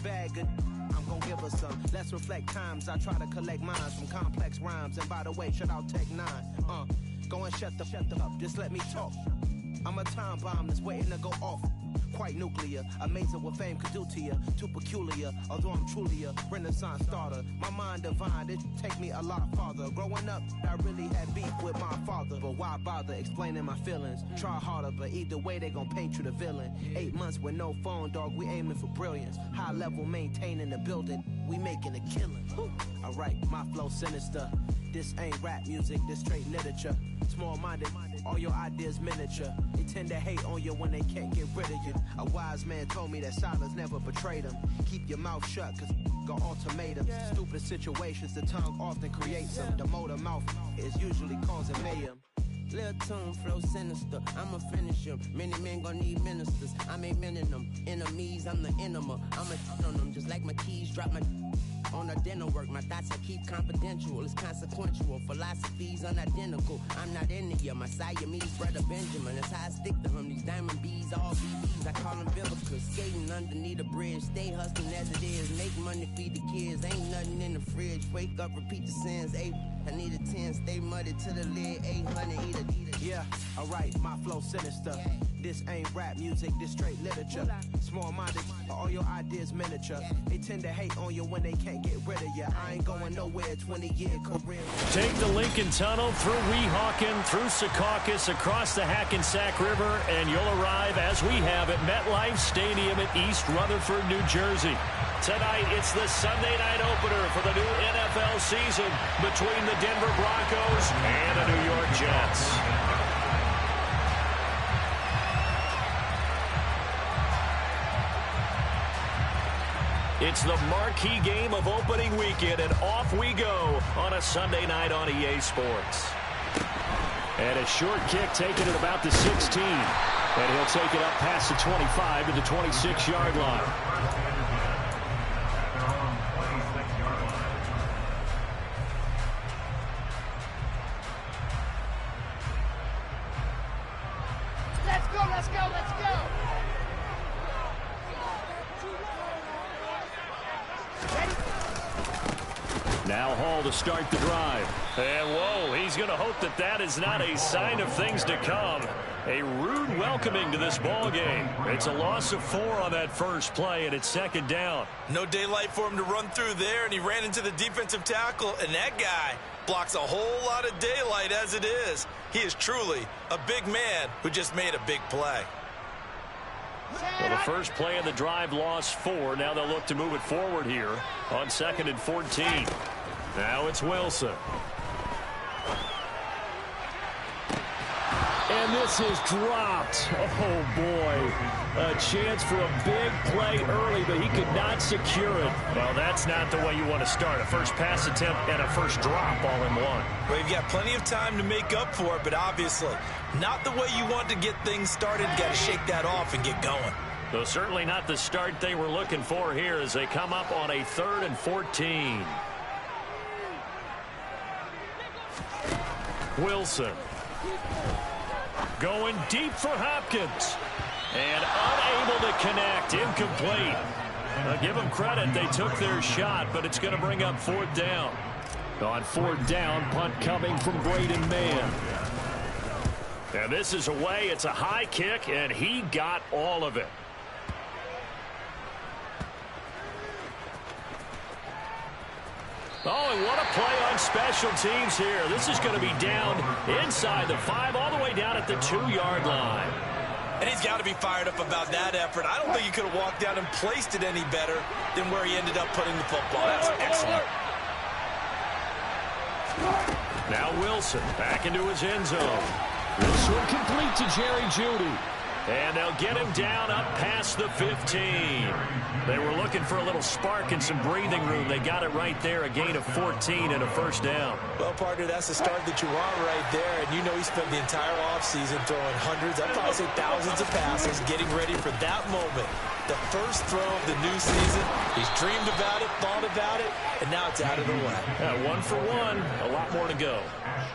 bag of I'm gon' give her some. Let's reflect times. I try to collect minds from complex rhymes. And by the way, shout out Tech 9. Go and shut the up. Just let me talk. I'm a time bomb that's waiting to go off. Quite nuclear, amazing what fame could do to you. Too peculiar, although I'm truly a renaissance starter. My mind divine, it take me a lot farther. Growing up, I really had beef with my father. But why bother explaining my feelings? Try harder, but either way they gon' paint you the villain. 8 months with no phone, dog, we aiming for brilliance. High level maintaining the building, we making a killing. Alright, my flow sinister. This ain't rap music, this straight literature. Small-minded, all your ideas miniature. They tend to hate on you when they can't get rid of you. A wise man told me that silence never betrayed him. Keep your mouth shut, cause got ultimatums. Stupid situations, the tongue often creates them. The motor mouth is usually causing mayhem. Lil' tune, flow sinister, I'ma finish him. Many men gon' need ministers, I'm a men in them. Enemies, I'm the enema, I'ma on them. Just like my keys, drop my on a dental work. My thoughts I keep confidential, it's consequential. Philosophies unidentical, I'm not into ya. My Siamese brother Benjamin, that's how I stick to him. These diamond bees, all BBs, I call them biblicals. Skating underneath a bridge, stay hustling as it is. Make money, feed the kids, ain't nothing in the fridge. Wake up, repeat the sins, I need a 10, stay muddy to the lid, 800, eat a. Yeah, alright, my flow sinister. This ain't rap music, this straight literature. Small-minded, all your ideas miniature. They tend to hate on you when they can't get rid of you. I ain't going nowhere, 20-year career. Take the Lincoln Tunnel through Weehawken, through Secaucus, across the Hackensack River, and you'll arrive, as we have, at MetLife Stadium in East Rutherford, New Jersey. Tonight, it's the Sunday night opener for the new NFL season between the Denver Broncos and the New York Jets. It's the marquee game of opening weekend, and off we go on a Sunday night on EA Sports. And a short kick taken at about the 16. And he'll take it up past the 25 to the 26-yard line. Now Hall to start the drive. And whoa, he's going to hope that that is not a sign of things to come. A rude welcoming to this ball game. It's a loss of 4 on that first play, and it's second down. No daylight for him to run through there, and he ran into the defensive tackle, and that guy blocks a whole lot of daylight as it is. He is truly a big man who just made a big play. Well, the first play of the drive lost 4. Now they'll look to move it forward here on 2nd and 14. Now it's Wilson. And this is dropped. Oh, boy. A chance for a big play early, but he could not secure it. Well, that's not the way you want to start. A first pass attempt and a first drop all in one. Well, you've got plenty of time to make up for it, but obviously not the way you want to get things started. Got to shake that off and get going. Though certainly not the start they were looking for here as they come up on a 3rd and 14. Wilson. Going deep for Hopkins. And unable to connect. Incomplete. Give them credit. They took their shot, but it's going to bring up 4th down. On 4th down, punt coming from Braden Mann. And this is away. It's a high kick, and he got all of it. Oh, and what a play on special teams here. This is going to be down inside the 5, all the way down at the 2-yard line. And he's got to be fired up about that effort. I don't think he could have walked down and placed it any better than where he ended up putting the football. That's excellent. Now Wilson back into his end zone. This one complete to Jerry Jeudy. And they'll get him down up past the 15. They were looking for a little spark and some breathing room. They got it right there, a gain of 14 and a first down. Well, partner, that's the start that you want right there. And you know he spent the entire offseason throwing hundreds, I'd probably say thousands of passes, getting ready for that moment. The first throw of the new season. He's dreamed about it, thought about it, and now it's out of the way. Yeah, 1 for 1. A lot more to go.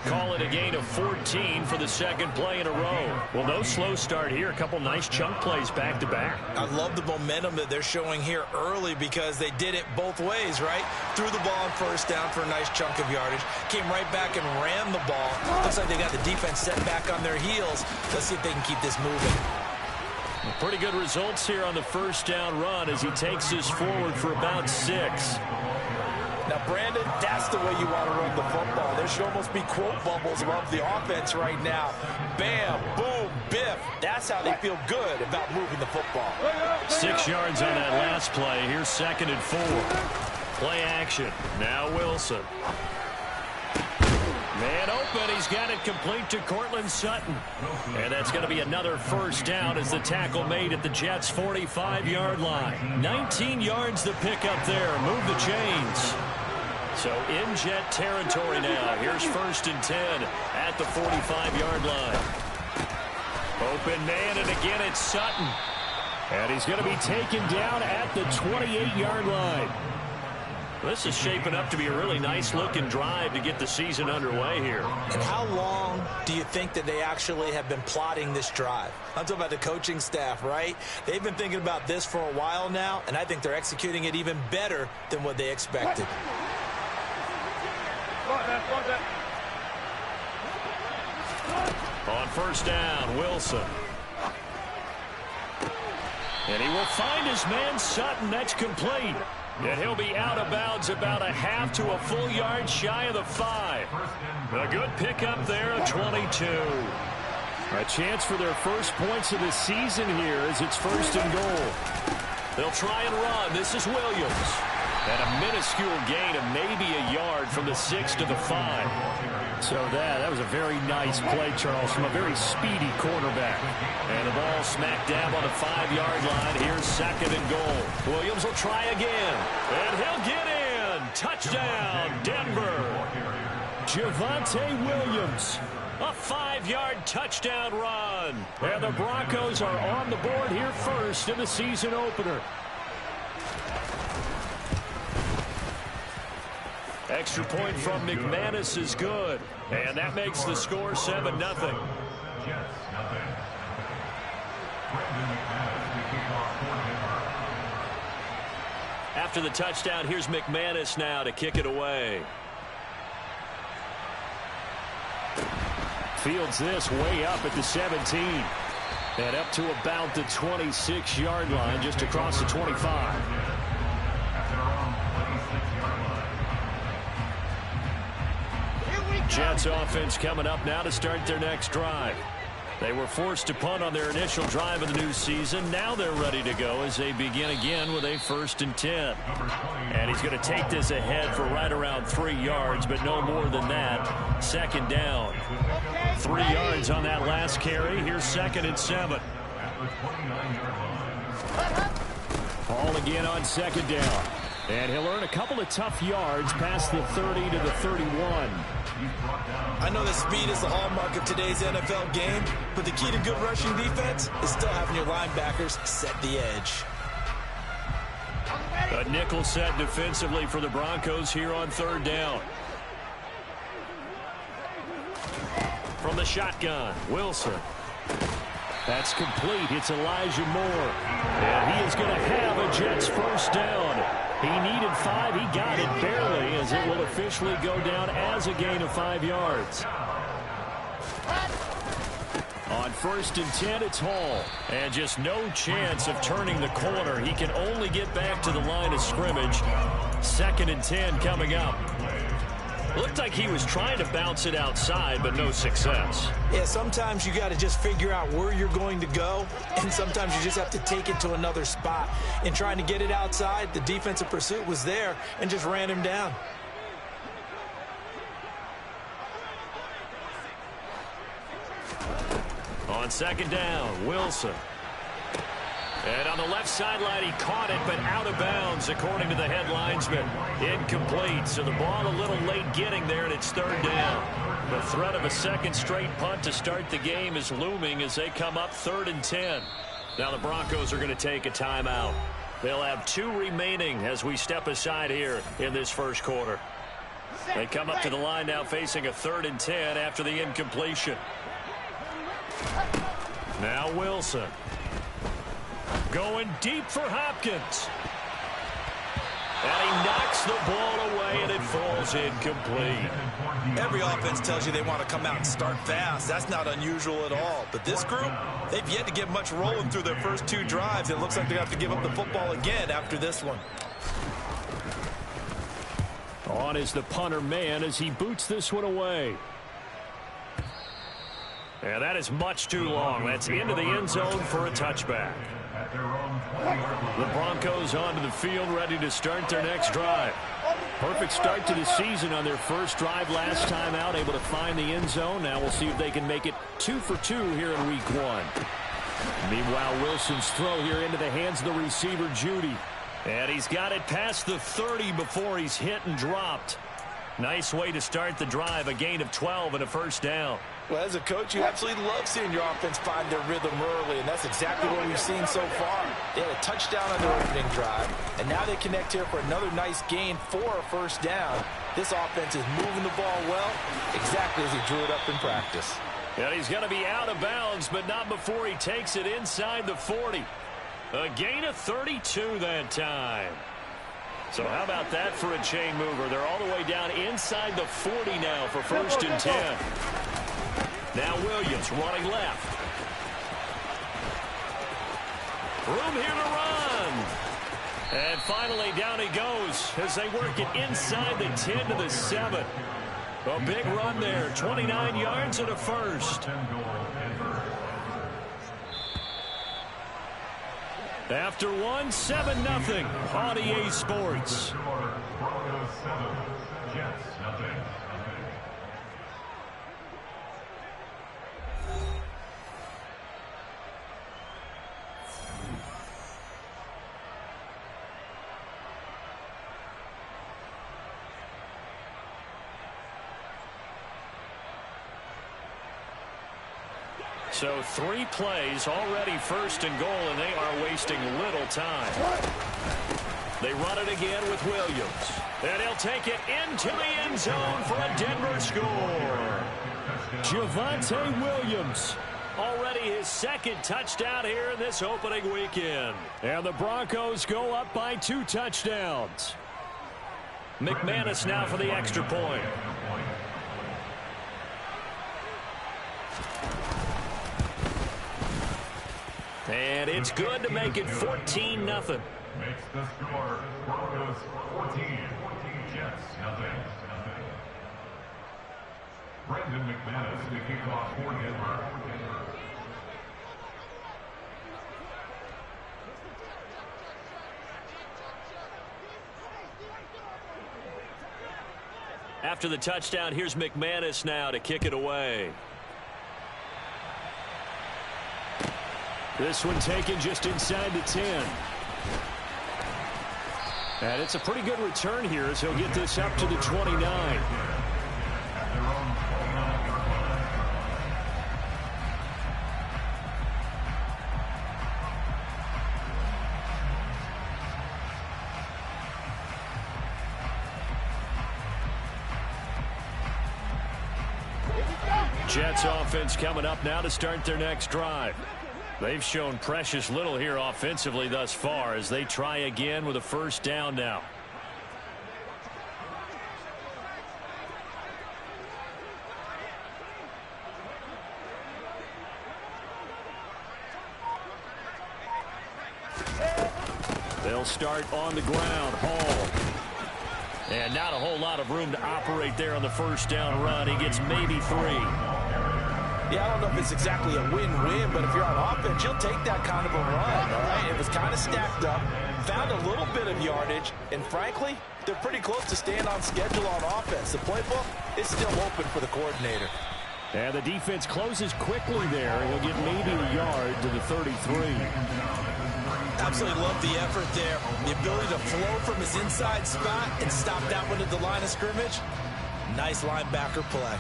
Call it a gain of 14 for the second play in a row. Well, no slow start here. A couple nice chunk plays back-to-back. I love the momentum that they're showing here early because they did it both ways, right? Threw the ball on first down for a nice chunk of yardage. Came right back and ran the ball. Looks like they got the defense set back on their heels. Let's see if they can keep this moving. Pretty good results here on the first down run as he takes this forward for about 6. Now, Brandon, that's the way you want to run the football. There should almost be quote bubbles above the offense right now. Bam, boom, biff. That's how they feel good about moving the football. 6 yards on that last play. Here's 2nd and 4. Play action. Now Wilson. Man open. He's got it complete to Cortland Sutton. And that's going to be another first down as the tackle made at the Jets' 45-yard line. 19 yards the pickup there. Move the chains. So in Jet territory now. Here's 1st and 10 at the 45-yard line. Open man, and again it's Sutton. And he's going to be taken down at the 28-yard line. This is shaping up to be a really nice-looking drive to get the season underway here. And how long do you think that they actually have been plotting this drive? I'm talking about the coaching staff, right? They've been thinking about this for a while now, and I think they're executing it even better than what they expected. On first down, Wilson. And he will find his man Sutton. That's complete. And he'll be out of bounds about a half to a full yard shy of the 5. A good pickup there at 22. A chance for their first points of the season here as it's 1st and goal. They'll try and run. This is Williams. And a minuscule gain of maybe a yard from the 6 to the 5. So that was a very nice play, Charles, from a very speedy quarterback. And the ball smack dab on the 5-yard line. Here's 2nd and goal. Williams will try again. And he'll get in. Touchdown, Denver. Javonte Williams. A 5-yard touchdown run. And the Broncos are on the board here first in the season opener. Extra point from McManus is good. And that makes the score 7-0. After the touchdown, here's McManus now to kick it away. Fields this way up at the 17. And up to about the 26-yard line, just across the 25. Jets offense coming up now to start their next drive. They were forced to punt on their initial drive of the new season. Now they're ready to go as they begin again with a 1st and 10. And he's going to take this ahead for right around 3 yards, but no more than that. 2nd down. 3 yards on that last carry. Here's 2nd and 7. Ball again on 2nd down. And he'll earn a couple of tough yards past the 30 to the 31. I know that speed is the hallmark of today's NFL game, but the key to good rushing defense is still having your linebackers set the edge. A nickel set defensively for the Broncos here on 3rd down. From the shotgun, Wilson. That's complete. It's Elijah Moore. And he is going to have a Jets first down. He needed 5. He got it barely as it will officially go down as a gain of 5 yards. On 1st and 10, it's Hall. And just no chance of turning the corner. He can only get back to the line of scrimmage. 2nd and 10 coming up. Looked like he was trying to bounce it outside, but no success. Yeah, sometimes you got to just figure out where you're going to go, and sometimes you just have to take it to another spot. In trying to get it outside, the defensive pursuit was there and just ran him down. On 2nd down, Wilson. And on the left sideline, he caught it, but out of bounds, according to the head linesman. Incomplete, so the ball a little late getting there, and it's 3rd down. The threat of a 2nd straight punt to start the game is looming as they come up 3rd and 10. Now the Broncos are going to take a timeout. They'll have 2 remaining as we step aside here in this first quarter. They come up to the line now facing a 3rd and 10 after the incompletion. Now Wilson. Going deep for Hopkins. And he knocks the ball away, and it falls incomplete. Every offense tells you they want to come out and start fast. That's not unusual at all. But this group, they've yet to get much rolling through their first 2 drives. It looks like they have to give up the football again after this one. On is the punter man as he boots this one away. And that is much too long. That's into the end zone for a touchback. The Broncos onto the field, ready to start their next drive. Perfect start to the season on their first drive last time out, able to find the end zone. Now we'll see if they can make it 2 for 2 here in week 1. Meanwhile, Wilson's throw here into the hands of the receiver, Judy. And he's got it past the 30 before he's hit and dropped. Nice way to start the drive, a gain of 12 and a first down. Well, as a coach, you absolutely love seeing your offense find their rhythm early, and that's exactly what we've seen so far. They had a touchdown on their opening drive, and now they connect here for another nice gain for a first down. This offense is moving the ball well, exactly as he drew it up in practice. And he's going to be out of bounds, but not before he takes it inside the 40. A gain of 32 that time. So how about that for a chain mover? They're all the way down inside the 40 now for 1st and 10. Now Williams running left. Room here to run. And finally down he goes as they work it inside the 10 to the 7. A big run there, 29 yards and a first. After 1, 7-0 on EA Sports. Broncos 7, Jets nothing. So 3 plays, already 1st and goal, and they are wasting little time. They run it again with Williams. And he'll take it into the end zone for a Denver score. Javonte Williams, already his 2nd touchdown here in this opening weekend. And the Broncos go up by 2 touchdowns. McManus now for the extra point. And it's good to make it 14-0. Makes the score Broncos 14, Jets nothing. Brendan McManus to kick off for Denver. After the touchdown, here's McManus now to kick it away. This one taken just inside the 10. And it's a pretty good return here as he'll get this up to the 29. Jets offense coming up now to start their next drive. They've shown precious little here offensively thus far as they try again with a first down now. They'll start on the ground. Hall. And not a whole lot of room to operate there on the first down run. He gets maybe 3. Yeah, I don't know if it's exactly a win-win, but if you're on offense, you'll take that kind of a run, all right? It was kind of stacked up, found a little bit of yardage, and frankly, they're pretty close to staying on schedule on offense. The playbook is still open for the coordinator. And the defense closes quickly there. He'll get maybe a yard to the 33. Absolutely love the effort there. The ability to flow from his inside spot and stop that one at the line of scrimmage. Nice linebacker play.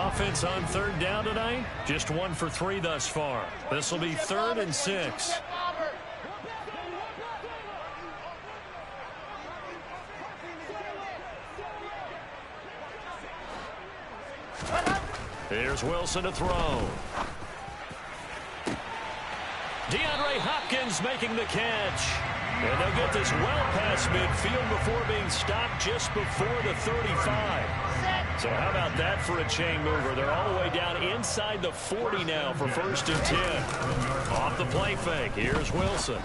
offense on third down tonight? Just 1 for 3 thus far. This will be 3rd and 6. Here's Wilson to throw. DeAndre Hopkins making the catch. And they'll get this well past midfield before being stopped just before the 35. So how about that for a chain mover? They're all the way down inside the 40 now for 1st and 10. Off the play fake. Here's Wilson.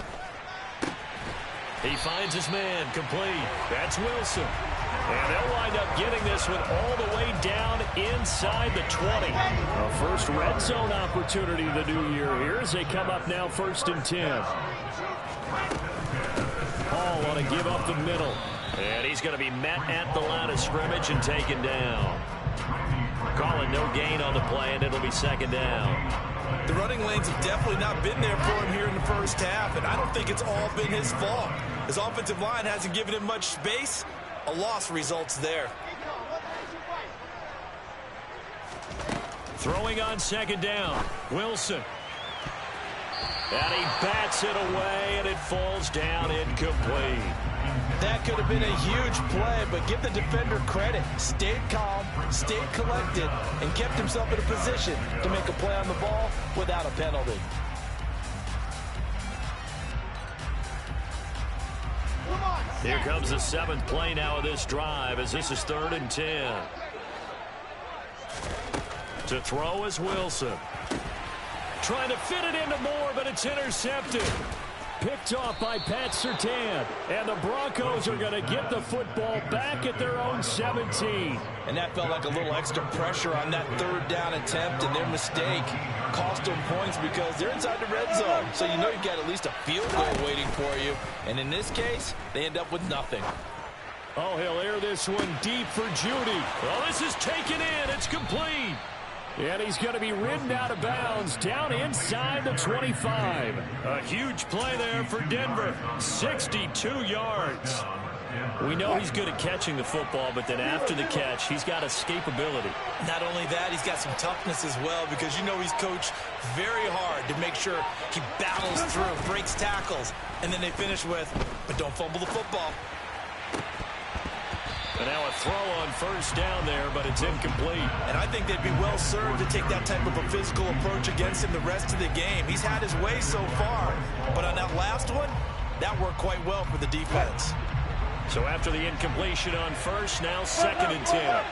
He finds his man complete. That's Wilson. And they'll wind up getting this one all the way down inside the 20. A first red zone opportunity of the new year here as they come up now 1st and 10. Paul on a give up the middle. And he's going to be met at the line of scrimmage and taken down. Calling no gain on the play, and it'll be 2nd down. The running lanes have definitely not been there for him here in the first half, and I don't think it's all been his fault. His offensive line hasn't given him much space. A loss results there. Throwing on 2nd down. Wilson. And he bats it away, and it falls down incomplete. That could have been a huge play, but give the defender credit. Stayed calm, stayed collected, and kept himself in a position to make a play on the ball without a penalty. Here comes the 7th play now of this drive as this is 3rd and 10. To throw is Wilson. Trying to fit it into Moore, but it's intercepted. Picked off by Pat Surtain. And the Broncos are going to get the football back at their own 17. And that felt like a little extra pressure on that 3rd down attempt, and their mistake cost them points because they're inside the red zone. So you know you've got at least a field goal waiting for you. And in this case, they end up with nothing. Oh, he'll air this one deep for Judy. Well, this is taken in. It's complete. And he's going to be ridden out of bounds down inside the 25. A huge play there for Denver. 62 yards. We know he's good at catching the football, but then after the catch, he's got escapability. Not only that, he's got some toughness as well because you know he's coached very hard to make sure he battles through, breaks tackles, and then they finish with, but don't fumble the football. And now a throw on 1st down there, but it's incomplete. And I think they'd be well served to take that type of a physical approach against him the rest of the game. He's had his way so far, but on that last one, that worked quite well for the defense. So after the incompletion on 1st, now 2nd and 10.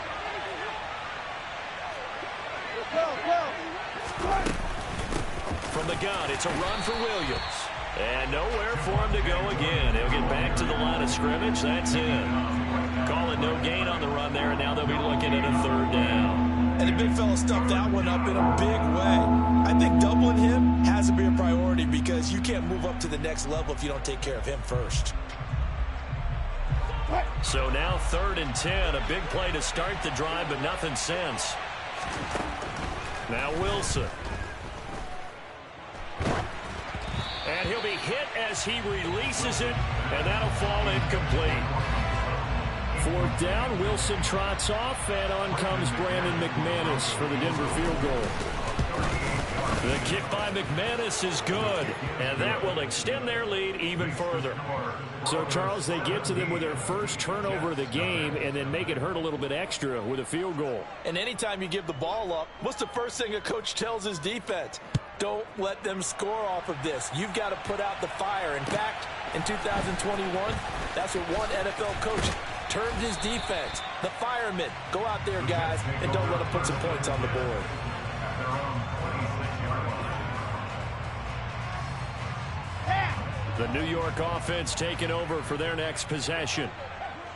From the gun, it's a run for Williams. And nowhere for him to go again. He'll get back to the line of scrimmage. That's it. Calling no gain on the run there, and now they'll be looking at a 3rd down. And the big fella stuffed that one up in a big way. I think doubling him has to be a priority because you can't move up to the next level if you don't take care of him first. So now 3rd and 10. A big play to start the drive, but nothing since. Now Wilson. And he'll be hit as he releases it, and that'll fall incomplete. 4th down, Wilson trots off, and on comes Brandon McManus for the Denver field goal. The kick by McManus is good, and that will extend their lead even further. So, Charles, they get to them with their first turnover of the game and then make it hurt a little bit extra with a field goal. And anytime you give the ball up, what's the first thing a coach tells his defense? Don't let them score off of this. You've got to put out the fire. In fact, in 2021, that's what one NFL coach termed his defense. The firemen. Go out there, guys, and don't let them put some points on the board. The New York offense taking over for their next possession.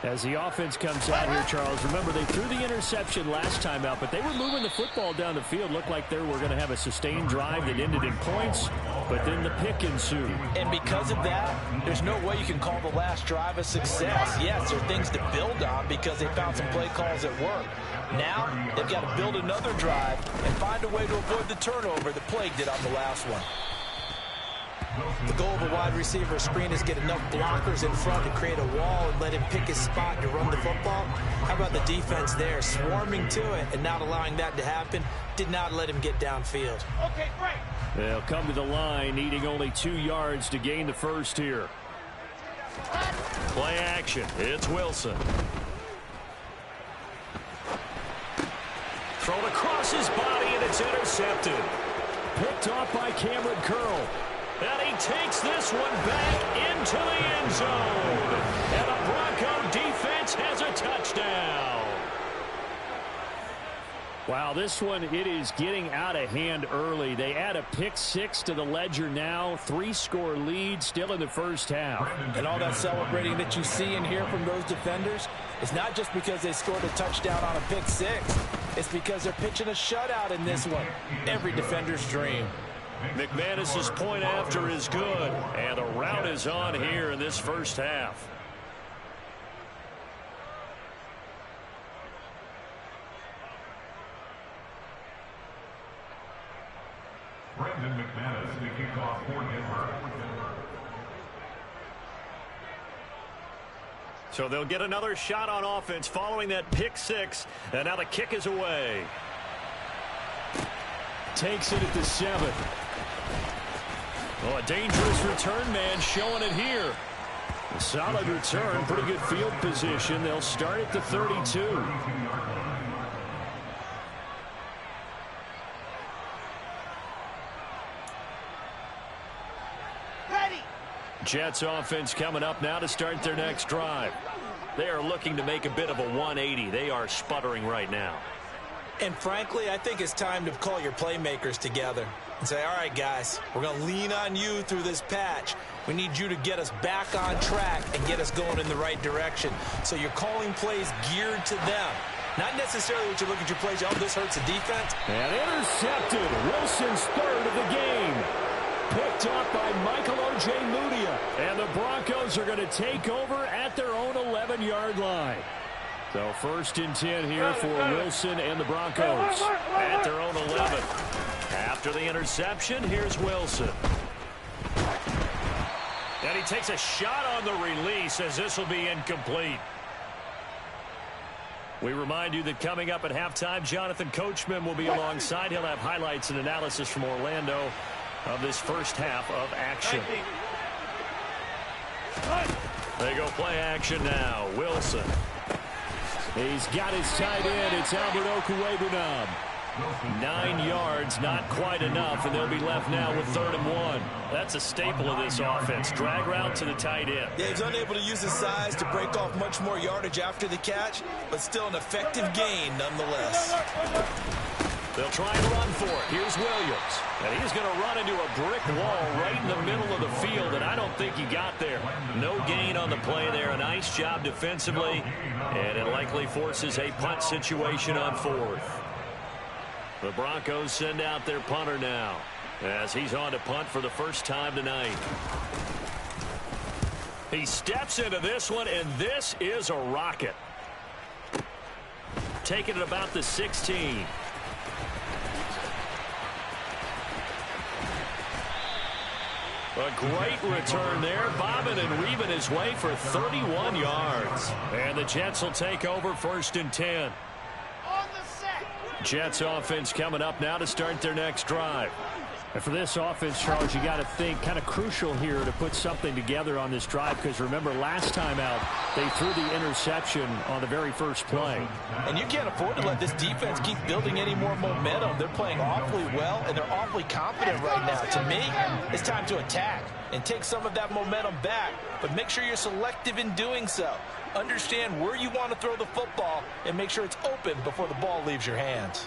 As the offense comes out here, Charles, remember they threw the interception last time out, but they were moving the football down the field. Looked like they were going to have a sustained drive that ended in points, but then the pick ensued. And because of that, there's no way you can call the last drive a success. Yes, there are things to build on because they found some play calls that work. Now, they've got to build another drive and find a way to avoid the turnover that plagued it on the last one. The goal of a wide receiver screen is get enough blockers in front to create a wall and let him pick his spot to run the football. How about the defense there, swarming to it and not allowing that to happen? Did not let him get downfield. Okay, great. They'll come to the line, needing only 2 yards to gain the first here. Play action. It's Wilson. Thrown across his body, and it's intercepted. Picked off by Cameron Curl. And he takes this one back into the end zone. And the Bronco defense has a touchdown. Wow, this one, it is getting out of hand early. They add a pick 6 to the ledger now. 3-score lead still in the first half. And all that celebrating that you see and hear from those defenders is not just because they scored a touchdown on a pick 6. It's because they're pitching a shutout in this one. Every defender's dream. McManus's point after is good. And the rout is on here in this first half. Brendan McManus to kick off for Denver. So they'll get another shot on offense following that pick 6. And now the kick is away. Takes it at the 7. Oh, a dangerous return man showing it here. A solid return, pretty good field position. They'll start at the 32. Jets offense coming up now to start their next drive. They are looking to make a bit of a 180. They are sputtering right now. And frankly, I think it's time to call your playmakers together and say, all right, guys, we're going to lean on you through this patch. We need you to get us back on track and get us going in the right direction. So you're calling plays geared to them. Not necessarily what you look at your plays, oh, this hurts the defense. And intercepted. Wilson's third of the game. Picked up by Michael Ojemudia. And the Broncos are going to take over at their own 11-yard line. So 1st and 10 here for Wilson and the Broncos at their own 11. After the interception, here's Wilson. And he takes a shot on the release as this will be incomplete. We remind you that coming up at halftime, Jonathan Coachman will be alongside. He'll have highlights and analysis from Orlando of this first half of action. They go play action now. Wilson. He's got his tight end. It's Albert Okwuegbunam. 9 yards, not quite enough, and they'll be left now with 3rd and 1. That's a staple of this offense. Drag route to the tight end. Yeah, he's unable to use his size to break off much more yardage after the catch, but still an effective gain nonetheless. They'll try and run for it. Here's Williams. And he's going to run into a brick wall right in the middle of the field, and I don't think he got there. No gain on the play there. A nice job defensively, and it likely forces a punt situation on 4th. The Broncos send out their punter now as he's on to punt for the first time tonight. He steps into this one, and this is a rocket. Taking it about the 16. A great return there, bobbing and weaving his way for 31 yards. And the Jets will take over 1st and 10. On the set. Jets offense coming up now to start their next drive. And for this offense, Charles, you got to think kind of crucial here to put something together on this drive, because remember last time out they threw the interception on the very first play. And you can't afford to let this defense keep building any more momentum. They're playing awfully well, and they're awfully confident right now. To me, it's time to attack and take some of that momentum back, but make sure you're selective in doing so. Understand where you want to throw the football and make sure it's open before the ball leaves your hands.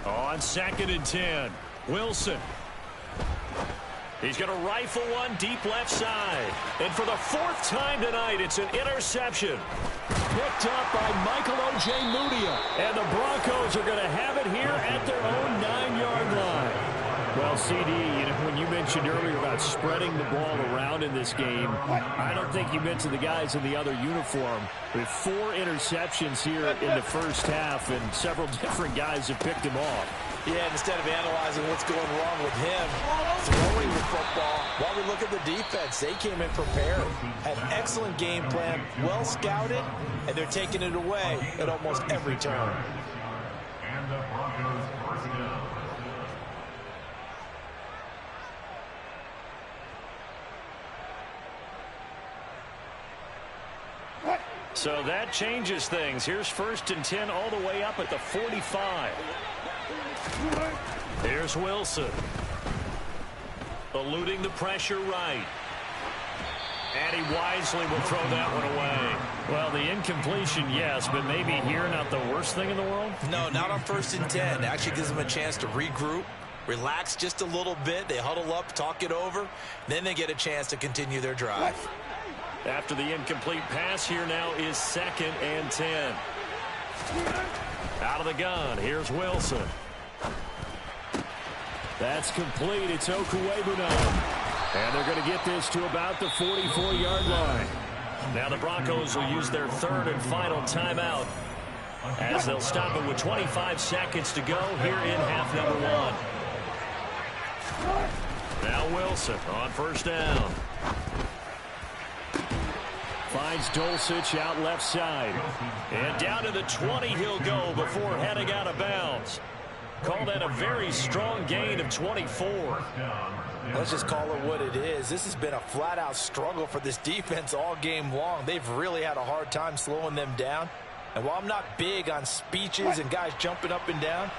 On 2nd and 10, Wilson. He's going to rifle one deep left side. And for the 4th time tonight, it's an interception. Picked up by Michael Ojemudia. And the Broncos are going to have it here at their own 9-yard line. Well, Well, CD, when you mentioned earlier about spreading the ball around in this game, I don't think you mentioned the guys in the other uniform. With 4 interceptions here in the first half, and several different guys have picked him off. Yeah, and instead of analyzing what's going wrong with him, throwing the football, while we look at the defense, they came in prepared, had an excellent game plan, well scouted, and they're taking it away at almost every turn. And the Broncos first down. So that changes things. Here's 1st and 10 all the way up at the 45. Here's Wilson. Eluding the pressure right. And he wisely will throw that one away. Well, the incompletion, yes, but maybe here not the worst thing in the world? No, not on 1st and 10. It actually gives them a chance to regroup, relax just a little bit. They huddle up, talk it over. Then they get a chance to continue their drive. After the incomplete pass, here now is 2nd and 10. Out of the gun, here's Wilson. That's complete. It's Okuwebuno. And they're going to get this to about the 44-yard line. Now the Broncos will use their 3rd and final timeout, as they'll stop it with 25 seconds to go here in half number 1. Now Wilson on 1st down. Finds Dulcich out left side. And down to the 20 he'll go before heading out of bounds. Call that a very strong gain of 24. Let's just call it what it is. This has been a flat-out struggle for this defense all game long. They've really had a hard time slowing them down. And while I'm not big on speeches and guys jumping up and down,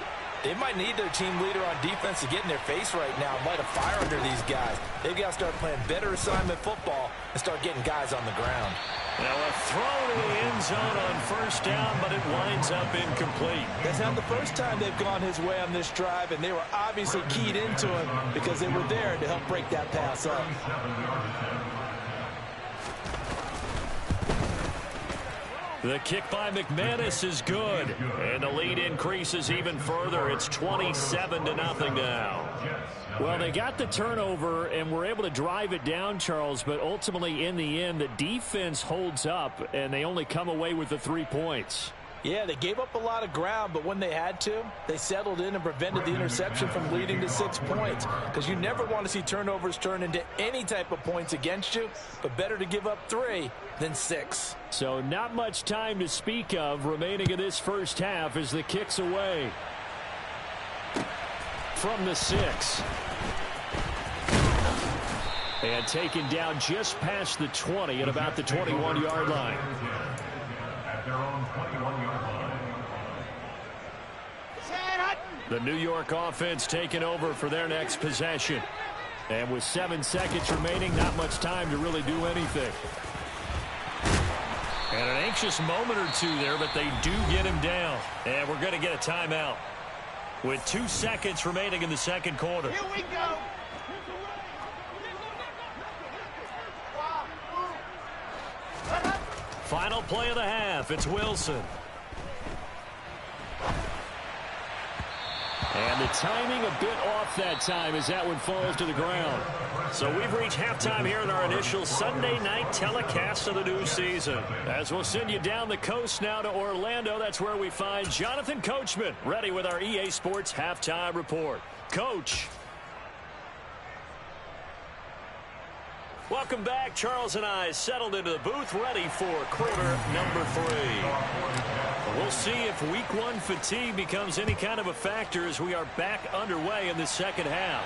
they might need their team leader on defense to get in their face right now and light a fire under these guys. They've got to start playing better assignment football and start getting guys on the ground. Now a throw to the end zone on 1st down, but it winds up incomplete. That's not the first time they've gone his way on this drive, and they were obviously keyed into it because they were there to help break that pass up. The kick by McManus is good, and the lead increases even further. It's 27-0 now. Well, they got the turnover and were able to drive it down, Charles, but ultimately in the end, the defense holds up, and they only come away with the 3 points. Yeah, they gave up a lot of ground, but when they had to, they settled in and prevented the interception from leading to 6 points. Because you never want to see turnovers turn into any type of points against you, but better to give up 3 than 6. So not much time to speak of remaining in this first half as the kick's away. From the 6. And taken down just past the 20 at about the 21-yard line. At their own 21-yard line. The New York offense taking over for their next possession. And with 7 seconds remaining, not much time to really do anything. And an anxious moment or two there, but they do get him down. And we're going to get a timeout with 2 seconds remaining in the second quarter. Here we go. Final play of the half. It's Wilson. And the timing a bit off that time as that one falls to the ground. So we've reached halftime here in our initial Sunday night telecast of the new season. As we'll send you down the coast now to Orlando, that's where we find Jonathan Coachman ready with our EA Sports halftime report. Coach. Welcome back. Charles and I settled into the booth ready for quarter number 3. We'll see if week 1 fatigue becomes any kind of a factor as we are back underway in the second half.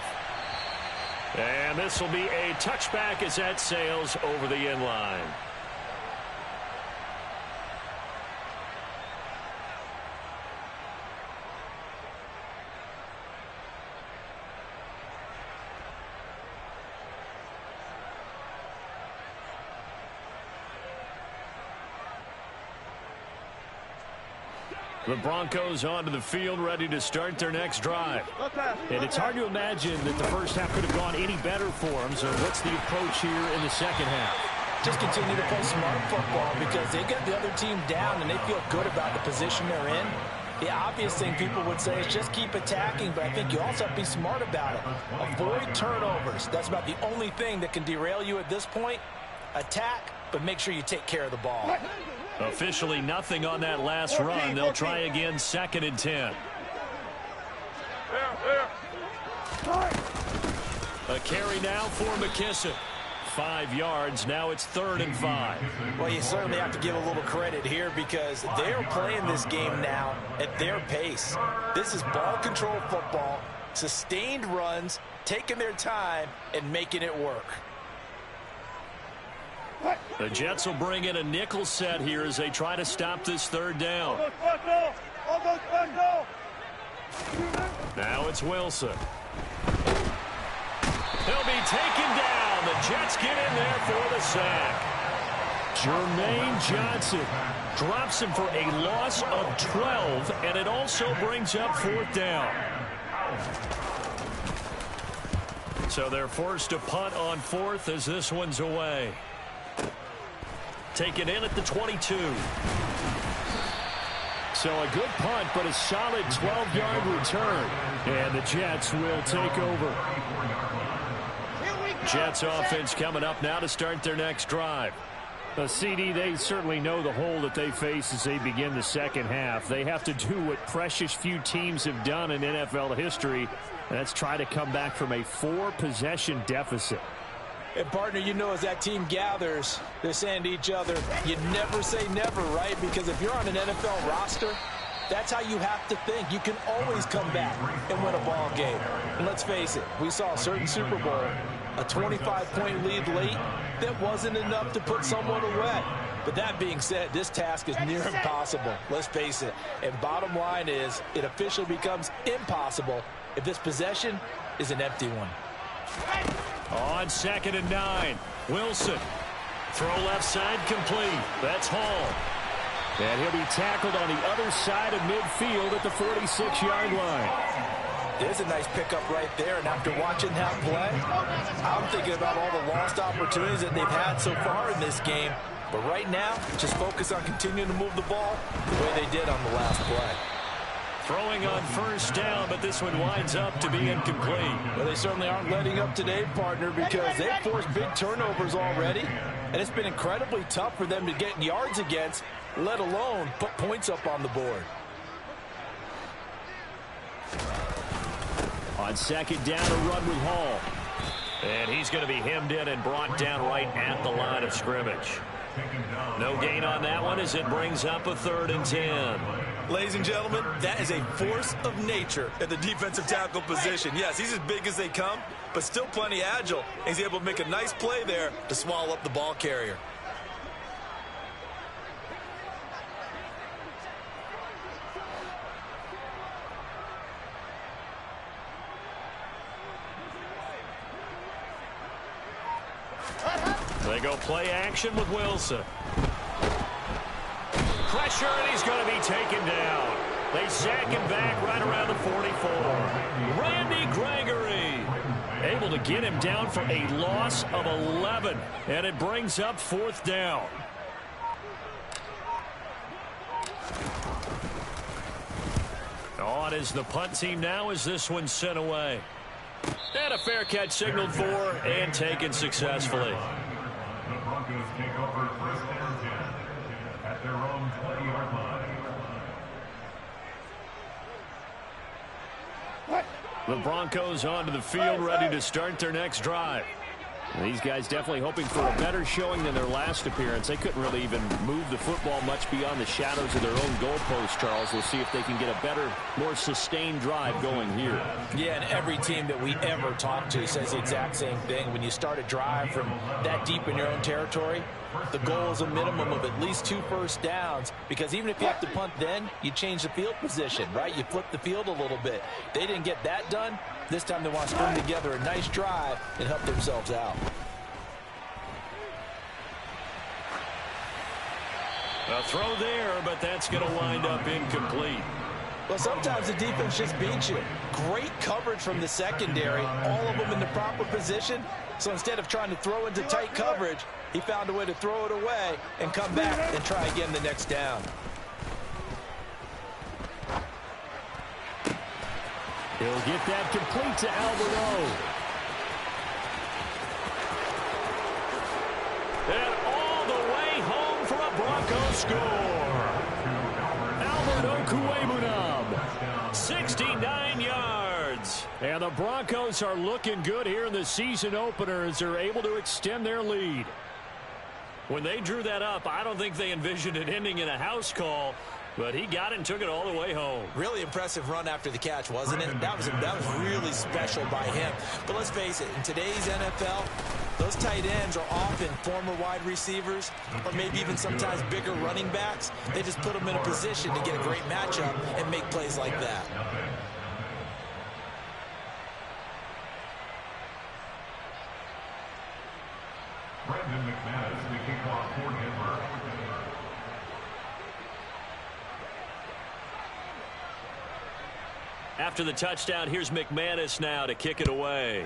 And this will be a touchback as that sails over the end line. The Broncos onto the field ready to start their next drive. And it's hard to imagine that the first half could have gone any better for them. So what's the approach here in the second half? Just continue to play smart football because they get the other team down and they feel good about the position they're in. The obvious thing people would say is just keep attacking, but I think you also have to be smart about it. Avoid turnovers. That's about the only thing that can derail you at this point. Attack, but make sure you take care of the ball. Officially nothing on that last run. They'll try again, 2nd and 10. A carry now for McKissick. 5 yards. Now it's 3rd and 5. Well, you certainly have to give a little credit here because they're playing this game now at their pace. This is ball control football, sustained runs, taking their time, and making it work. The Jets will bring in a nickel set here as they try to stop this 3rd down. Now it's Wilson. He'll be taken down. The Jets get in there for the sack. Jermaine Johnson drops him for a loss of 12, and it also brings up 4th down. So they're forced to punt on 4th as this one's away. Taken in at the 22. So a good punt, but a solid 12-yard return. And the Jets will take over. Jets offense coming up now to start their next drive. CD, they certainly know the hole that they face as they begin the second half. They have to do what precious few teams have done in NFL history, and that's try to come back from a 4-possession deficit. And, partner, you know as that team gathers, they're saying to each other, you never say never, right? Because if you're on an NFL roster, that's how you have to think. You can always come back and win a ball game. And let's face it, we saw a certain Super Bowl, a 25-point lead late, that wasn't enough to put someone away. But that being said, this task is near impossible. Let's face it. And bottom line is, it officially becomes impossible if this possession is an empty one. On 2nd and 9, Wilson. Throw left side complete. That's Hall. And he'll be tackled on the other side of midfield at the 46-yard line. There's a nice pickup right there, and after watching that play, I'm thinking about all the lost opportunities that they've had so far in this game. But right now, just focus on continuing to move the ball the way they did on the last play. Throwing on 1st down, but this one winds up to be incomplete. Well, they certainly aren't letting up today, partner, because they've forced big turnovers already, and it's been incredibly tough for them to get yards against, let alone put points up on the board. On 2nd down, a run with Hall. And he's going to be hemmed in and brought down right at the line of scrimmage. No gain on that one as it brings up a 3rd and 10. Ladies and gentlemen, that is a force of nature at the defensive tackle position. Yes, he's as big as they come, but still plenty agile. He's able to make a nice play there to swallow up the ball carrier. They go play action with Wilson. Pressure, and he's going to be taken down. They sack him back right around the 44. Randy Gregory able to get him down for a loss of 11, and it brings up 4th down. On is the punt team now as this one's sent away. And a fair catch signaled for and taken successfully. The Broncos take over 1st and 10 at their own 20-yard line. The Broncos onto the field, ready to start their next drive. These guys definitely hoping for a better showing than their last appearance. They couldn't really even move the football much beyond the shadows of their own goalpost, Charles. We'll see if they can get a better, more sustained drive going here. Yeah, and every team that we ever talk to says the exact same thing. When you start a drive from that deep in your own territory, the goal is a minimum of at least 2 first downs, because even if you have to punt then, you change the field position, right? You flip the field a little bit. They didn't get that done. This time they want to string together a nice drive and help themselves out. A throw there, but that's going to wind up incomplete. Well, sometimes the defense just beats you. Great coverage from the secondary, all of them in the proper position. So instead of trying to throw into tight coverage, he found a way to throw it away and come back and try again the next down. He'll get that complete to Alberto. And all the way home for a Broncos score. Alberto Kuebunam, 69 yards. And the Broncos are looking good here in the season opener as they're able to extend their lead. When they drew that up, I don't think they envisioned it ending in a house call. But he got it and took it all the way home. Really impressive run after the catch, wasn't it? That was really special by him. But let's face it, in today's NFL, those tight ends are often former wide receivers or maybe even sometimes bigger running backs. They just put them in a position to get a great matchup and make plays like that. Brandon McManus, the kickoff for Denver. After the touchdown, here's McManus now to kick it away.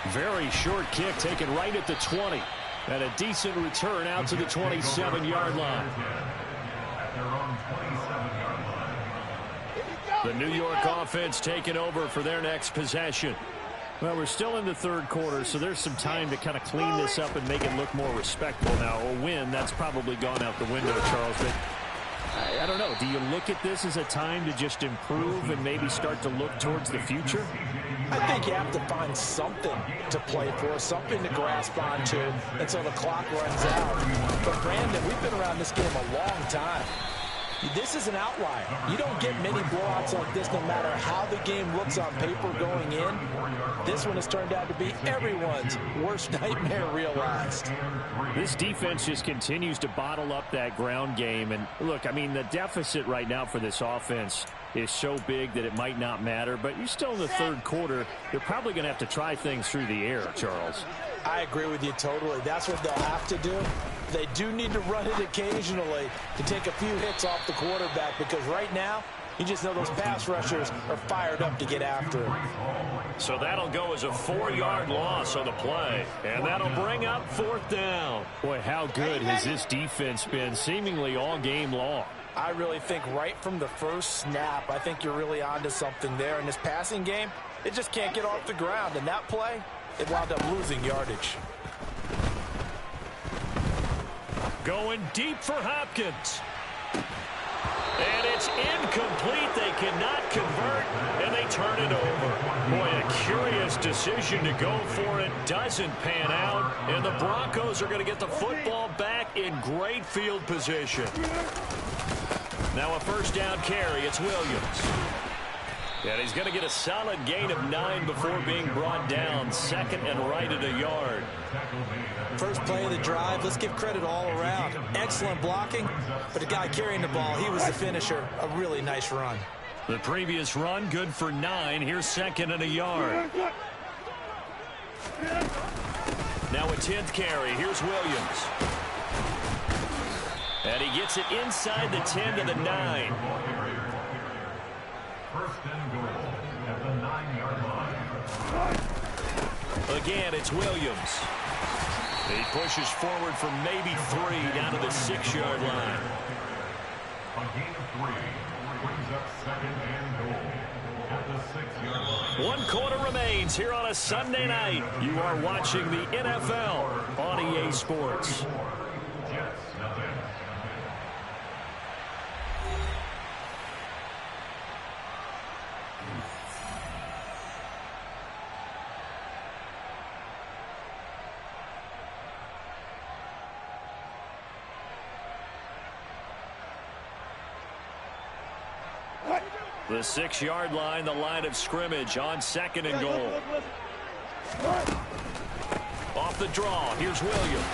Very short kick taken right at the 20. And a decent return out to the 27-yard line. The New York offense taking over for their next possession. Well, we're still in the third quarter, so there's some time to kind of clean this up and make it look more respectable. Now, a win, that's probably gone out the window, Charles, but I don't know. Do you look at this as a time to just improve and maybe start to look towards the future? I think you have to find something to play for, something to grasp onto until the clock runs out. But, Brandon, we've been around this game a long time. This is an outlier. You don't get many blowouts like this no matter how the game looks on paper going in. This one has turned out to be everyone's worst nightmare realized. This defense just continues to bottle up that ground game. And, look, I mean, the deficit right now for this offense is so big that it might not matter. But you're still in the third quarter. They're probably going to have to try things through the air, Charles. I agree with you totally. That's what they'll have to do. They do need to run it occasionally to take a few hits off the quarterback because right now, you just know those pass rushers are fired up to get after him. So that'll go as a 4-yard loss on the play. And that'll bring up fourth down. Boy, how good has this defense been seemingly all game long? I really think right from the first snap, I think you're really onto something there. In this passing game, it just can't get off the ground. And that play, it wound up losing yardage. Going deep for Hopkins. And it's incomplete. They cannot convert, and they turn it over. Boy, a curious decision to go for it. Doesn't pan out, and the Broncos are going to get the football back in great field position. Now a first down carry. It's Williams. And he's going to get a solid gain of 9 before being brought down. Second and right at a yard. First play of the drive, let's give credit all around. Excellent blocking, but the guy carrying the ball, he was the finisher. A really nice run. The previous run, good for 9. Here's second and a yard. Now a 10th carry. Here's Williams. And he gets it inside the 10 to the 9. First and goal at the 9-yard line. Again, it's Williams. He pushes forward for maybe 3 down to the 6-yard line. A gain of 3 brings up second and goal at the 6-yard line. 1 quarter remains here on a Sunday night. You are watching the NFL on EA Sports. Jets, nothing. The 6-yard line, the line of scrimmage on second and goal. Off the draw, here's Williams.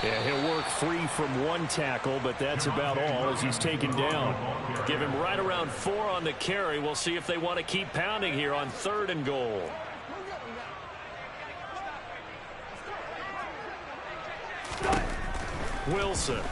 Yeah, he'll work free from 1 tackle, but that's about all as he's taken down. Give him right around 4 on the carry. We'll see if they want to keep pounding here on third and goal. Wilson.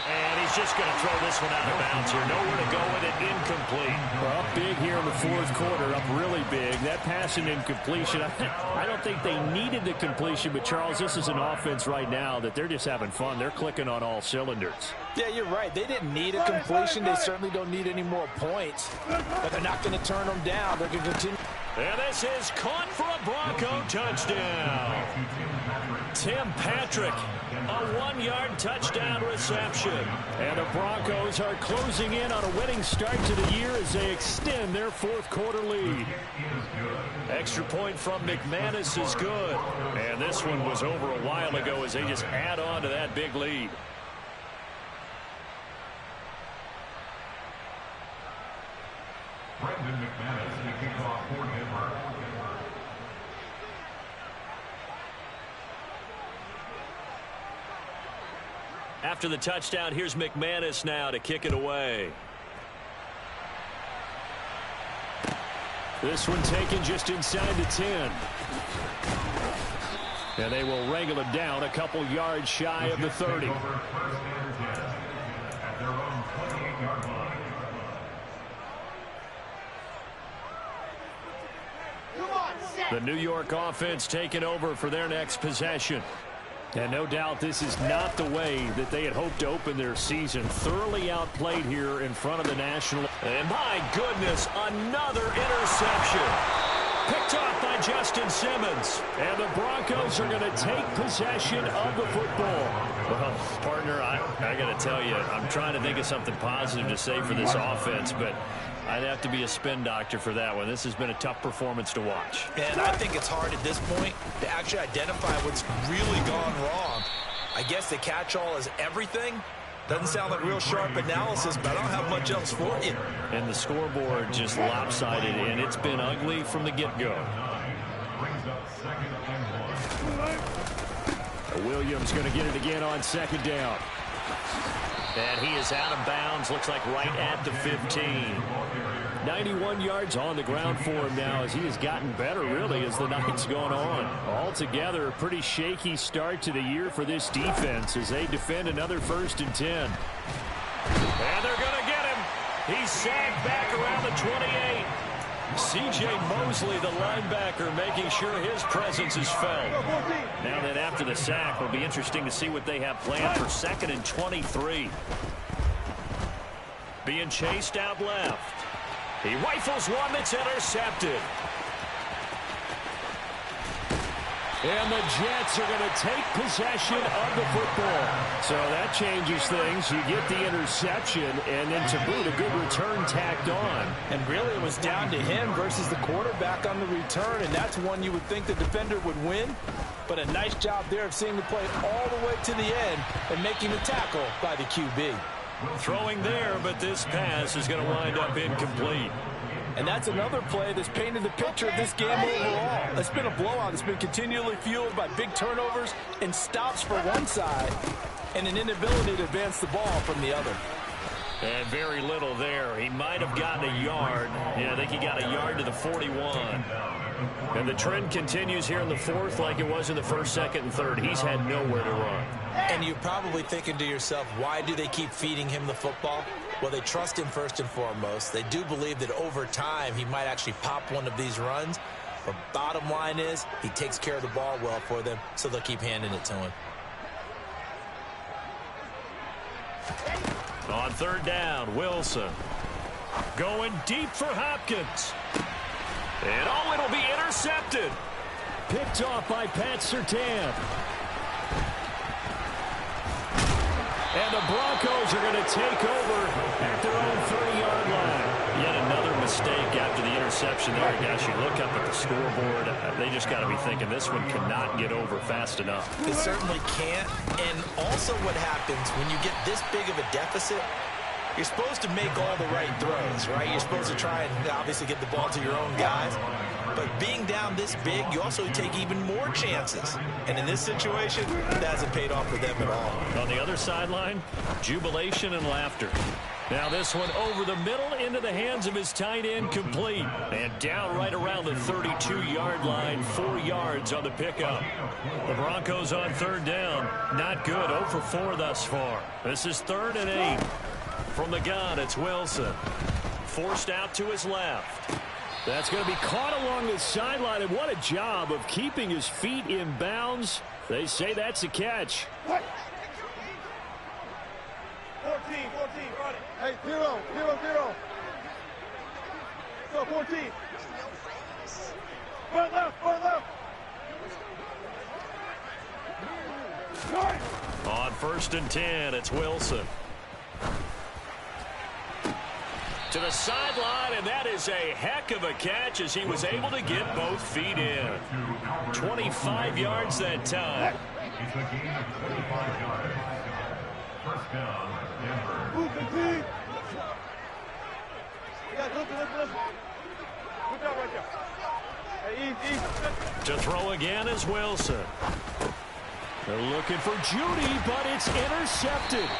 And he's just going to throw this one out of bounds here. Nowhere to go with it, incomplete. Well, big lead here in the fourth quarter, up really big. That pass and incompletion, I don't think they needed the completion, but Charles, this is an offense right now that they're just having fun. They're clicking on all cylinders. Yeah, you're right. They didn't need a completion. They certainly don't need any more points, but they're not going to turn them down. They're going to continue. And this is caught for a Bronco touchdown. Tim Patrick, a 1-yard touchdown reception. And the Broncos are closing in on a winning start to the year as they extend their fourth quarter lead. Extra point from McManus is good. And this one was over a while ago as they just add on to that big lead. Brendan McManus to kick off for Denver. After the touchdown, here's McManus now to kick it away. This one taken just inside the 10. And they will wrangle him down a couple yards shy of the 30. First and 10 at their own 28-yard line. The New York offense taking over for their next possession. And no doubt this is not the way that they had hoped to open their season. Thoroughly outplayed here in front of the National. And my goodness, another interception. Picked off by Justin Simmons. And the Broncos are going to take possession of the football. Well, partner, I got to tell you, I'm trying to think of something positive to say for this offense, but I'd have to be a spin doctor for that one. This has been a tough performance to watch. And I think it's hard at this point to actually identify what's really gone wrong. I guess the catch-all is everything. Doesn't sound like real sharp analysis, but I don't have much else for you. And the scoreboard just lopsided, and it's been ugly from the get-go. Brings up second and 1. Williams going to get it again on second down. And he is out of bounds, looks like right at the 15. 91 yards on the ground for him now as he has gotten better, really, as the night's gone on. Altogether, a pretty shaky start to the year for this defense as they defend another 1st and 10. And they're going to get him. He's sagged back around the 28. C.J. Mosley, the linebacker, making sure his presence is felt. Now then, after the sack, it'll be interesting to see what they have planned for 2nd and 23. Being chased out left. He rifles one that's intercepted. And the Jets are going to take possession of the football. So that changes things. You get the interception, and then to boot, a good return tacked on. And really, it was down to him versus the quarterback on the return, and that's one you would think the defender would win. But a nice job there of seeing the play all the way to the end and making the tackle by the QB. Throwing there, but this pass is going to wind up incomplete. And that's another play that's painted the picture of this game overall. It's been a blowout. It's been continually fueled by big turnovers and stops for one side and an inability to advance the ball from the other. And very little there. He might have gotten a yard. Yeah, I think he got a yard to the 41. And the trend continues here in the fourth like it was in the 1st, 2nd, and 3rd. He's had nowhere to run. And you're probably thinking to yourself, why do they keep feeding him the football? Well, they trust him first and foremost. They do believe that over time he might actually pop one of these runs. But bottom line is he takes care of the ball well for them, so they'll keep handing it to him. On 3rd down, Wilson going deep for Hopkins. And oh, it'll be intercepted. Picked off by Pat Surtain. And the Broncos are going to take over at their own 30-yard line. Yet another mistake after the interception there. Guys, you look up at the scoreboard. They just got to be thinking this one cannot get over fast enough. It certainly can't. And also what happens when you get this big of a deficit, you're supposed to make all the right throws, right? You're supposed to try and obviously get the ball to your own guys. But being down this big, you also take even more chances. And in this situation, that hasn't paid off for them at all. On the other sideline, jubilation and laughter. Now this one over the middle into the hands of his tight end, complete. And down right around the 32-yard line, 4 yards on the pickup. The Broncos on 3rd down. Not good, 0 for 4 thus far. This is 3rd and 8. From the gun, it's Wilson. forced out to his left. That's going to be caught along the sideline, and what a job of keeping his feet in bounds. They say that's a catch. 14, run it. Hey, 0, 0, 0. So 14. Front left, front left. On 1st and 10, it's Wilson. To the sideline, and that is a heck of a catch as he was able to get both feet in. 25 yards that time. It's a gain of 25 yards. First down, Denver. Move the team. Listen. Put that right there. Hey, easy. To throw again is Wilson. They're looking for Judy, but it's intercepted.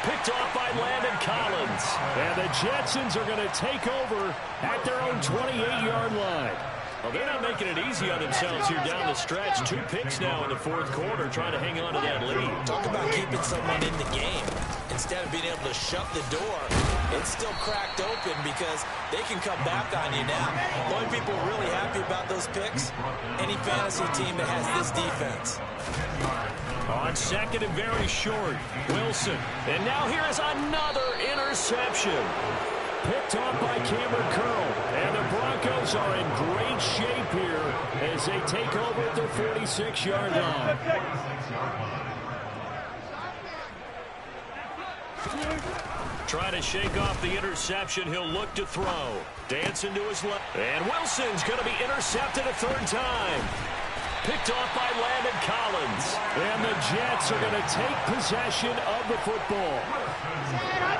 Picked off by Landon Collins. And the Jetsons are going to take over at their own 28-yard line. Well, they're not making it easy on themselves here down the stretch. 2 picks now in the 4th quarter, trying to hang on to that lead. Talk about keeping someone in the game. Instead of being able to shut the door, it's still cracked open because they can come back on you now. The only people really happy about those picks, any fantasy team that has this defense. On 2nd and very short, Wilson. And now here is another interception. Picked off by Cameron Curl. And the Broncos are in great shape here as they take over at their 46-yard line. Trying to shake off the interception. He'll look to throw. Dancing to his left. And Wilson's going to be intercepted a 3rd time. Picked off by Landon Collins. And the Jets are going to take possession of the football.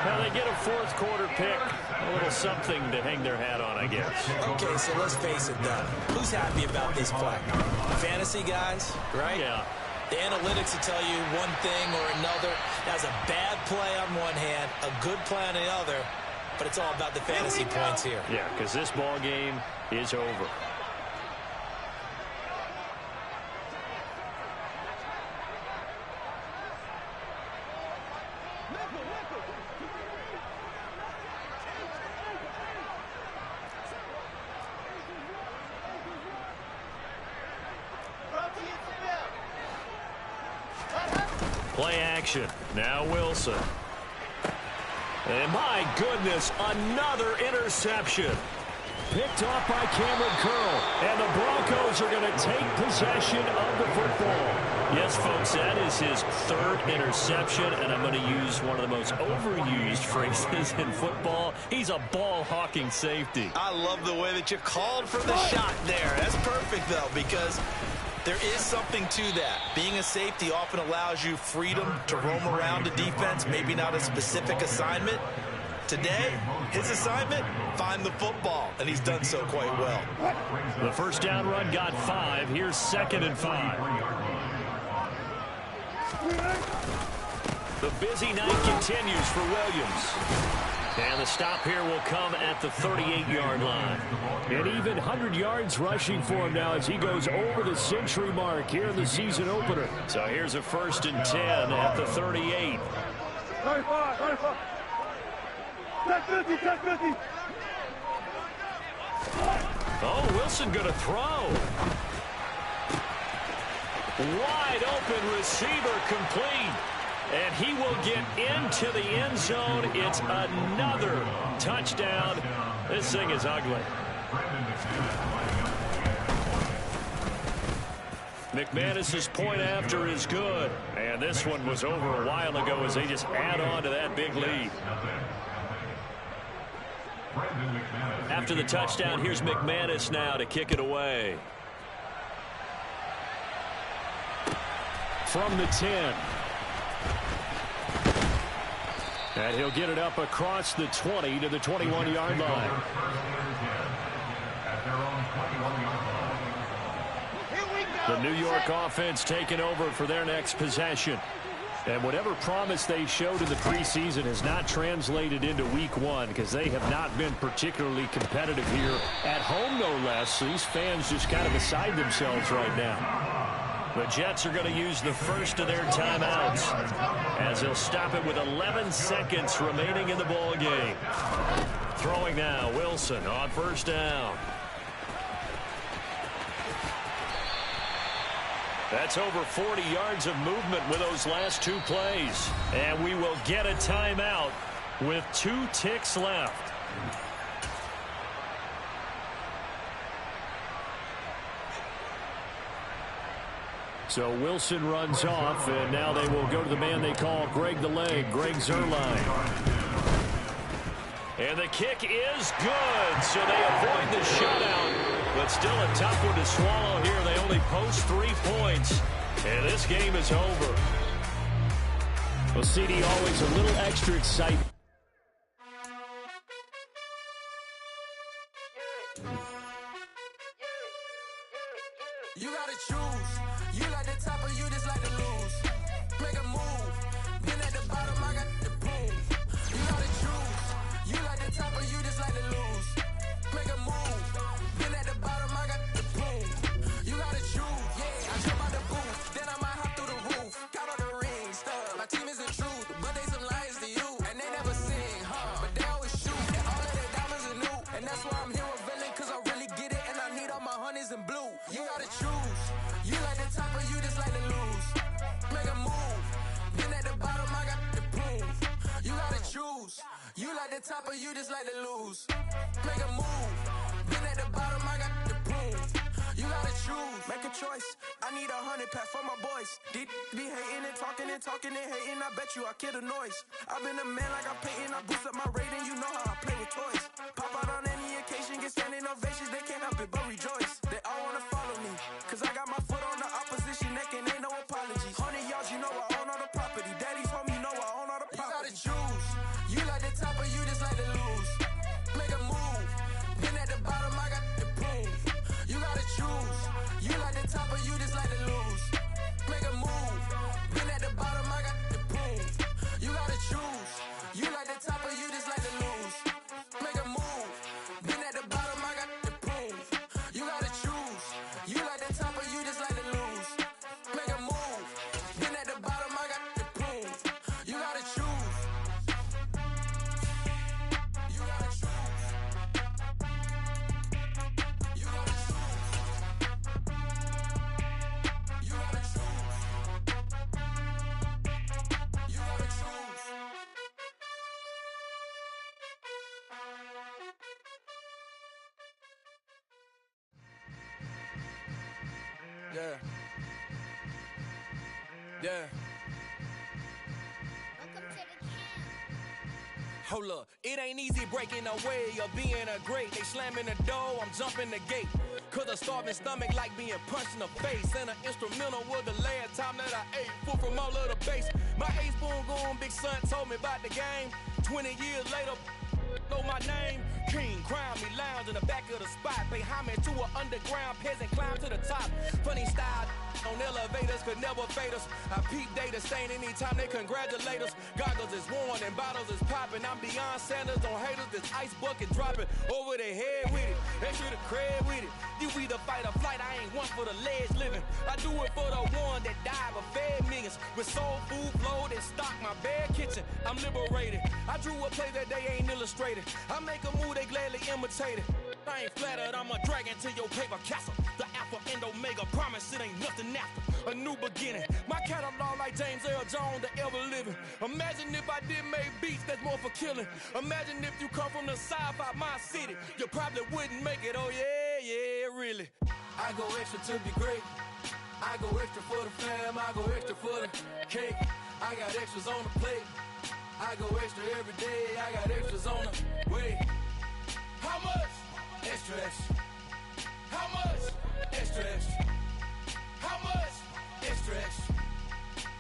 Now they get a 4th quarter pick. A little something to hang their hat on, I guess. Okay, so let's face it, though. Who's happy about this play? Fantasy guys, right? Yeah. The analytics will tell you one thing or another. That's a bad play on one hand, a good play on the other, but it's all about the fantasy points here. Yeah, because this ball game is over. Play action. Now Wilson. And my goodness, another interception. Picked off by Cameron Curl. And the Broncos are going to take possession of the football. Yes, folks, that is his 3rd interception, and I'm going to use one of the most overused phrases in football. He's a ball-hawking safety. I love the way that you called for the shot there. That's perfect, though, because there is something to that. Being a safety often allows you freedom to roam around the defense, maybe not a specific assignment. Today, his assignment, find the football, and he's done so quite well. The 1st down run got 5. Here's 2nd and 5. The busy night continues for Williams. And the stop here will come at the 38-yard line. And even 100 yards rushing for him now as he goes over the century mark here in the season opener. So here's a 1st and 10 at the 38. 35. Take 50, take 50. Oh, Wilson going to throw. Wide open receiver complete. And he will get into the end zone. It's another touchdown. This thing is ugly. McManus's point after is good. And this one was over a while ago as they just add on to that big lead. After the touchdown, here's McManus now to kick it away. From the 10. And he'll get it up across the 20 to the 21-yard line. The New York offense taking over for their next possession. And whatever promise they showed in the preseason has not translated into week 1 because they have not been particularly competitive here at home, no less. So these fans just kind of beside themselves right now. The Jets are going to use the first of their timeouts as they'll stop it with 11 seconds remaining in the ball game. Throwing now, Wilson on first down. That's over 40 yards of movement with those last two plays. And we will get a timeout with 2 ticks left. So Wilson runs off, and now they will go to the man they call Greg the Leg, Greg Zuerlein. And the kick is good, so they avoid the shutout, but still a tough one to swallow here. They only post 3 points, and this game is over. Well, CD, always a little extra excitement. You gotta choose. You like the top or you just like to lose. Make a move. Been at the bottom, I got the prove. You gotta choose. You like the top or you just like to lose. Make a move. Been at the bottom, I got the prove. You gotta choose. Yeah, I jump out the booth. Then I might hop through the roof. Count on the rings, stuff. My team is the truth, but they some liars to you. And they never sing, but they always shoot. And all of their diamonds are new. And that's why I'm here revealing, cause I really get it. And I need all my honeys in blue. You gotta choose. You like the top or you just like to lose. Make a move. Been at the bottom, I got the proof. You gotta choose. You like the top or you just like to lose. Make a move. Been at the bottom, I got the proof. You gotta choose. Make a choice. I need 100 pack for my boys. Be hating and talking and hating. I bet you I kill the noise. I've been a man like I'm Peyton. I boost up my rating. You know how I play with toys. Pop out on any occasion, get standing ovations. They can't help it but rejoice. They all wanna follow me, cause I got my foot on the opposition neck and ain't no apologies. 100 yards, you know I own all the property. Daddy's home, you know I own all the property. You gotta choose. You like the top or you just like to lose. Make a move. Been at the bottom, I got the proof. You gotta choose. You like the top or you just like to lose. Make a move. Been at the bottom, I got the proof. You gotta choose. You like the top or you just like to lose. Make a move. Been at the bottom, I got the proof. You gotta choose. You like the top or you just like to lose. Make a move. Been at the bottom, I got the proof. You gotta choose. You gotta choose. You gotta choose. You gotta choose. You gotta choose. Yeah. Yeah. Hold up, it ain't easy breaking away or being a great. They slamming the door, I'm jumping the gate. Cause a starving stomach like being punched in the face. And an instrumental was the last time that I ate. Food from all of the base. My ace boom goon, big son told me about the game. 20 years later, know my name. King, crown me, lounge in the back of the spot. Pay homage to an underground peasant, climb to the top. Funny style on elevators could never fade us. I peep data stain anytime they congratulate us. Goggles is worn and bottles is popping. I'm Deion Sanders on haters, this ice bucket dropping over their head with it. They should have cred with it. You either fight or flight, I ain't one for the ledge living. I do it for the one that died but fed millions. With soul food flowed and stocked my bare kitchen. I'm liberated. I drew a play that they ain't illustrated. I make a move, they gladly imitate it. I ain't flattered, I'm a dragon to your paper castle. The alpha and omega, promise it ain't nothing after. A new beginning. My catalog like James Earl Jones, the ever living. Imagine if I did make beats that's more for killing. Imagine if you come from the sci-fi my city. You probably wouldn't make it, oh yeah, really. I go extra to be great. I go extra for the fam, I go extra for the cake. I got extras on the plate. I go extra every day, I got extras on the way. How much? Extra, extra. How much? Extra, extra. How much? Extra, extra.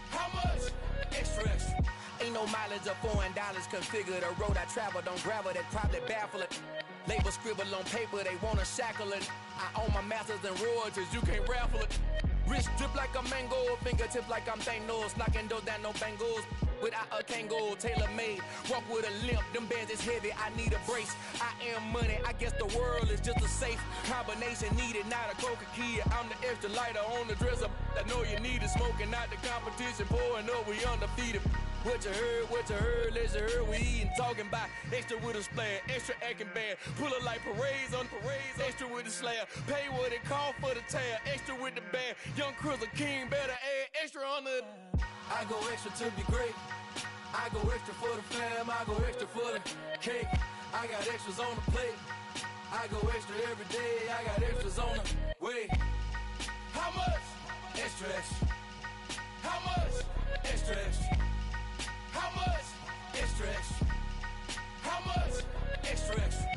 How much? Extra, extra. Ain't no mileage of $4 configure the road I travel. Don't gravel, that probably baffle it. Label scribble on paper, they wanna shackle it. I own my masters and royalties, you can't raffle it. Wrist drip like a mango, fingertips like I'm Thanos, knocking those down, no bangles. without a Kangol, tailor-made. Walk with a limp, them bands is heavy, I need a brace. I am money, I guess the world is just a safe combination needed, not a coca key. I'm the extra lighter on the dresser. I know you need it, smoking out the competition, pouring up, we undefeated. What you heard, let's hear we eatin', talking about extra with a splash, extra acting bad, pull it like parades on parades, extra with the slayer, pay what it call for the tab, extra with the band, young Cruiser King, better add extra on the. I go extra to be great, I go extra for the fam, I go extra for the cake, I got extras on the plate, I go extra every day, I got extras on the way. How much? Extra, extra. How much? Extra, extra. How much? Extra, extra. How much? Extra, extra.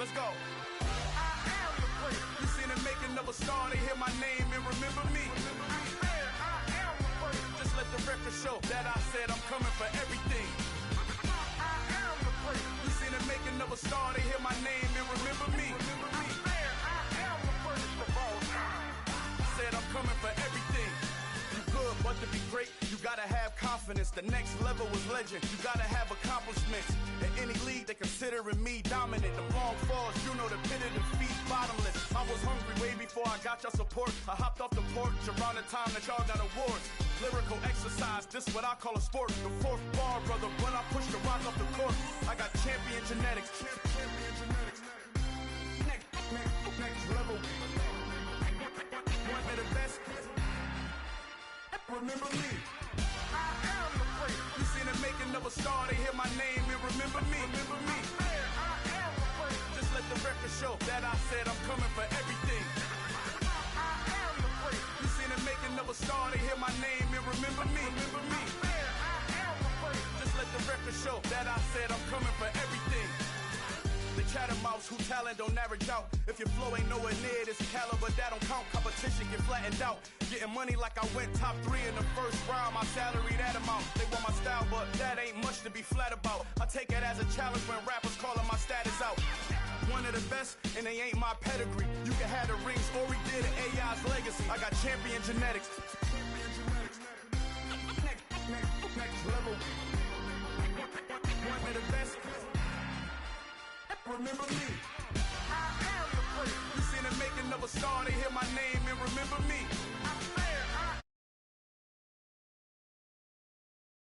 Let's go. I am the great. You seen the making of a star, they hear my name and remember me. I am the great. Just let the record show that I said I'm coming for everything. I am the great. You seen the making of a star, they hear my name and remember me. I am the greatest of all time. Said I'm coming for everything. You good, but to be great, you gotta have confidence. The next level was legend. You gotta have accomplishments. In any league, they considering me dominant. The wrong falls, you know the pit of defeat, bottomless. I was hungry way before I got your support. I hopped off the porch around the time that y'all got awards. Lyrical exercise, this what I call a sport. The fourth bar, brother, when I push the rock off the court. I got champion genetics. Champion genetics. Next level. One of the best. Remember me. I am the great. You seen the making of a star, they hear my name and remember me. Remember me. I am the great. Just let the record show that I said I'm coming for everything. I am the great. You seen the making of a star, they hear my name and remember me. Remember me. I am the great. Just let the record show that I said I'm coming for everything. The chattermouths who talent don't average out. If your flow ain't nowhere near this caliber, that don't count. Competition get flattened out. Getting money like I went top 3 in the first round. My salary that amount. They want my style, but that ain't much to be flat about. I take it as a challenge when rappers calling my status out. One of the best, and they ain't my pedigree. You can have the rings, or we did an AI's legacy. I got champion genetics. Next level. One of the best. Remember me. I am the great. You seen the making of a star, they hear my name and remember me.